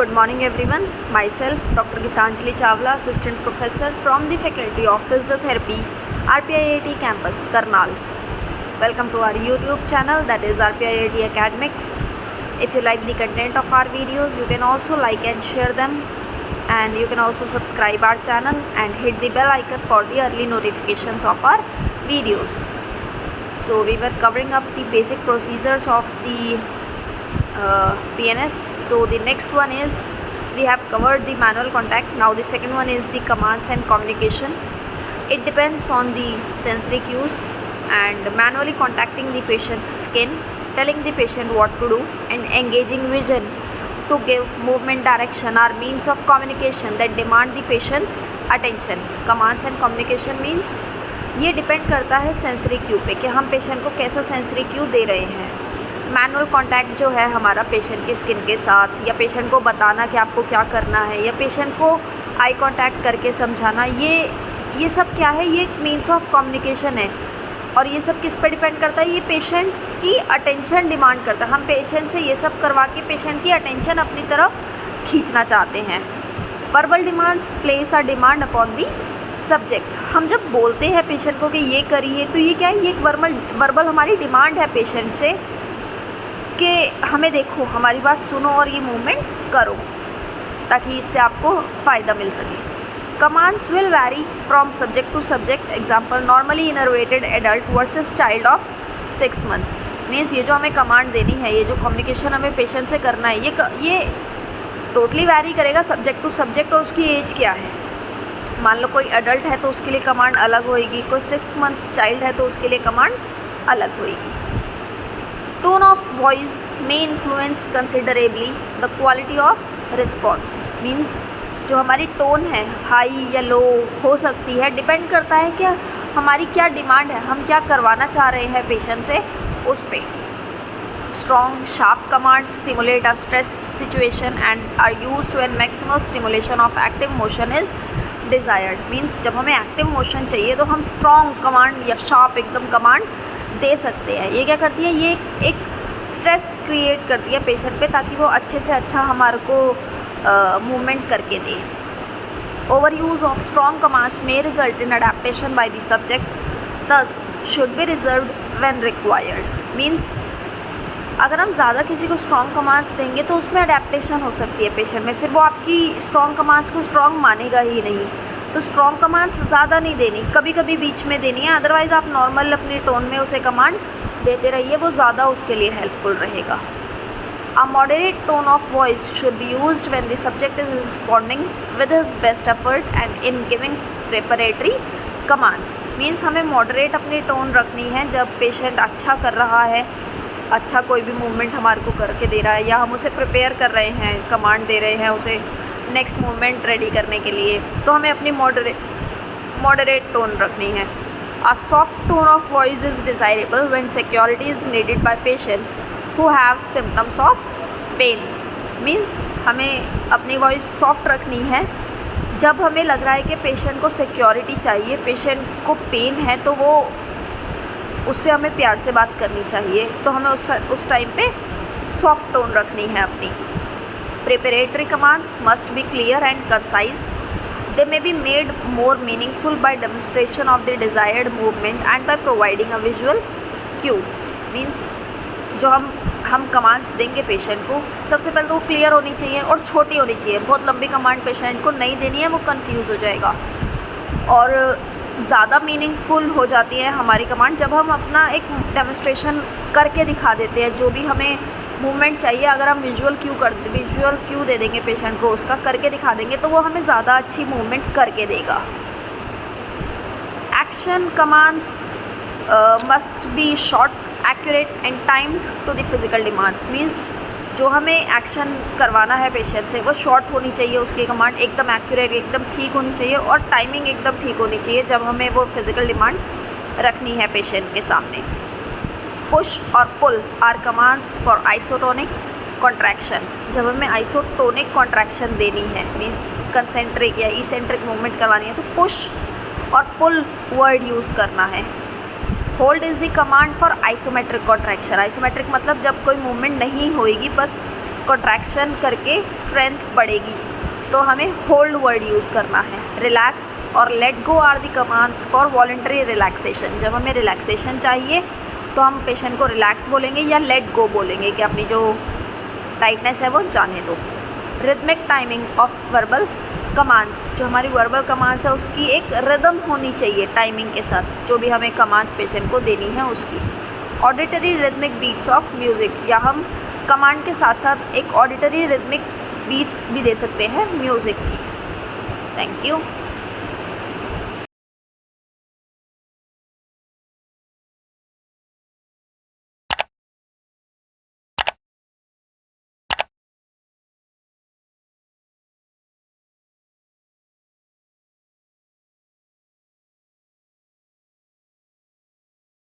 Good morning everyone. Myself Dr. Gitanjali Chawla, Assistant Professor from the Faculty of Physiotherapy, RPIIT Campus, Karnal. Welcome to our YouTube channel, that is RPIIT Academics. If you like the content of our videos, you can also like and share them, and you can also subscribe our channel and hit the bell icon for the early notifications of our videos. So we were covering up the basic procedures of the PNF. So the next one is, we have covered the manual contact. Now the second one is the commands and communication. It depends on the sensory cues, and manually contacting the patient's skin, telling the patient what to do, and engaging vision to give movement direction are means of communication that demand the patient's attention. Commands and communication means ये depend करता है sensory Q पे कि हम patient को कैसा sensory Q दे रहे हैं. मैनुअल कांटेक्ट जो है हमारा पेशेंट की स्किन के साथ, या पेशेंट को बताना कि आपको क्या करना है, या पेशेंट को आई कांटेक्ट करके समझाना, ये सब क्या है, ये एक मीन्स ऑफ कम्युनिकेशन है. और ये सब किस पे डिपेंड करता है, ये पेशेंट की अटेंशन डिमांड करता है. हम पेशेंट से ये सब करवा के पेशेंट की अटेंशन अपनी तरफ खींचना चाहते हैं. Verbal demands place a demand upon the subject. हम जब बोलते हैं पेशेंट को कि ये करिए, तो ये क्या है, ये एक वर्बल हमारी डिमांड है पेशेंट से कि हमें देखो, हमारी बात सुनो और ये मूवमेंट करो, ताकि इससे आपको फ़ायदा मिल सके. Commands will vary from subject to subject. Example, normally innervated adult versus child of 6 months. Means ये जो हमें कमांड देनी है, ये जो कम्युनिकेशन हमें पेशेंट से करना है, ये टोटली वैरी करेगा सब्जेक्ट टू सब्जेक्ट और उसकी एज क्या है. मान लो कोई एडल्ट है तो उसके लिए कमांड अलग होएगी, कोई 6 month चाइल्ड है तो उसके लिए कमांड अलग होएगी. टोन ऑफ वॉइस में influence considerably the quality of response. Means जो हमारी टोन है, हाई या लो हो सकती है, डिपेंड करता है कि हमारी क्या डिमांड है, हम क्या करवाना चाह रहे हैं पेशेंट से, उस पर. Strong sharp commands stimulate a stress situation and are used when maximum stimulation of active motion is desired. Means जब हमें एक्टिव मोशन चाहिए तो हम स्ट्रॉन्ग कमांड या शार्प एकदम कमांड दे सकते हैं. ये क्या करती है, ये एक स्ट्रेस क्रिएट करती है पेशेंट पे, ताकि वो अच्छे से अच्छा हमारे को मूवमेंट करके दे. Over use of strong commands may result in adaptation by the subject, this should be reserved when required. Means अगर हम ज़्यादा किसी को स्ट्रॉन्ग कमांड्स देंगे तो उसमें अडेप्टेशन हो सकती है पेशेंट में, फिर वो आपकी स्ट्रॉन्ग कमांड्स को स्ट्रॉन्ग मानेगा ही नहीं. तो स्ट्रॉन्ग कमांड्स ज़्यादा नहीं देनी, कभी कभी बीच में देनी है. अदरवाइज़ आप नॉर्मल अपनी टोन में उसे कमांड देते रहिए, वो ज़्यादा उसके लिए हेल्पफुल रहेगा. अ moderate tone of voice should be used when the subject is responding with his best effort and in giving preparatory commands. Means हमें मॉडरेट अपनी टोन रखनी है जब पेशेंट अच्छा कर रहा है, अच्छा कोई भी मूवमेंट हमारे को करके दे रहा है, या हम उसे प्रिपेयर कर रहे हैं, कमांड दे रहे हैं उसे नेक्स्ट मूवमेंट रेडी करने के लिए, तो हमें अपनी मॉडरेट टोन रखनी है. A soft tone of voice is desirable when security is needed by patients who have symptoms of pain. Means हमें अपनी वॉइस सॉफ्ट रखनी है जब हमें लग रहा है कि पेशेंट को सिक्योरिटी चाहिए, पेशेंट को पेन है, तो वो उससे हमें प्यार से बात करनी चाहिए, तो हमें उस टाइम पे सॉफ्ट टोन रखनी है अपनी. Preparatory commands must be clear and concise. They may be made more meaningful by demonstration of the desired movement and by providing a visual cue. Means जो हम कमांड्स देंगे पेशेंट को, सबसे पहले तो वो क्लियर होनी चाहिए और छोटी होनी चाहिए. बहुत लंबी कमांड पेशेंट को नहीं देनी है, वो कंफ्यूज हो जाएगा. और ज़्यादा मीनिंगफुल हो जाती है हमारी कमांड जब हम अपना एक डेमोन्स्ट्रेशन करके दिखा देते हैं. जो भी हमें मूवमेंट चाहिए, अगर हम विजुअल क्यू दे देंगे पेशेंट को, उसका करके दिखा देंगे, तो वो हमें ज़्यादा अच्छी मूवमेंट करके देगा. Action commands must be short, accurate and timed to the physical demands. Means जो हमें एक्शन करवाना है पेशेंट से, वो शॉर्ट होनी चाहिए, उसकी कमांड एकदम एक्यूरेट, एकदम ठीक होनी चाहिए, और टाइमिंग एकदम ठीक होनी चाहिए जब हमें वो फिजिकल डिमांड रखनी है पेशेंट के सामने. पुश और pull are commands for isotonic contraction. जब हमें आइसोटोनिक कॉन्ट्रैक्शन देनी है, मीन्स कंसेंट्रिक या इसेंट्रिक मूवमेंट करवानी है, तो पुश और पुल वर्ड यूज़ करना है. Hold is the command for isometric contraction. Isometric मतलब जब कोई मूवमेंट नहीं होएगी, बस कॉन्ट्रैक्शन करके स्ट्रेंथ बढ़ेगी। तो हमें होल्ड वर्ड यूज़ करना है। रिलैक्स और let go are the commands for voluntary relaxation. जब हमें रिलैक्सेशन चाहिए तो हम पेशेंट को रिलैक्स बोलेंगे या लेट गो बोलेंगे कि अपनी जो टाइटनेस है वो जाने दो। Rhythmic timing of verbal commands, जो हमारी वर्बल कमांड्स है उसकी एक रिदम होनी चाहिए टाइमिंग के साथ, जो भी हमें कमांड्स पेशेंट को देनी है उसकी। Auditory rhythmic beats of music, या हम कमांड के साथ साथ एक ऑडिटरी रिदमिक बीट्स भी दे सकते हैं म्यूज़िक की। Thank you.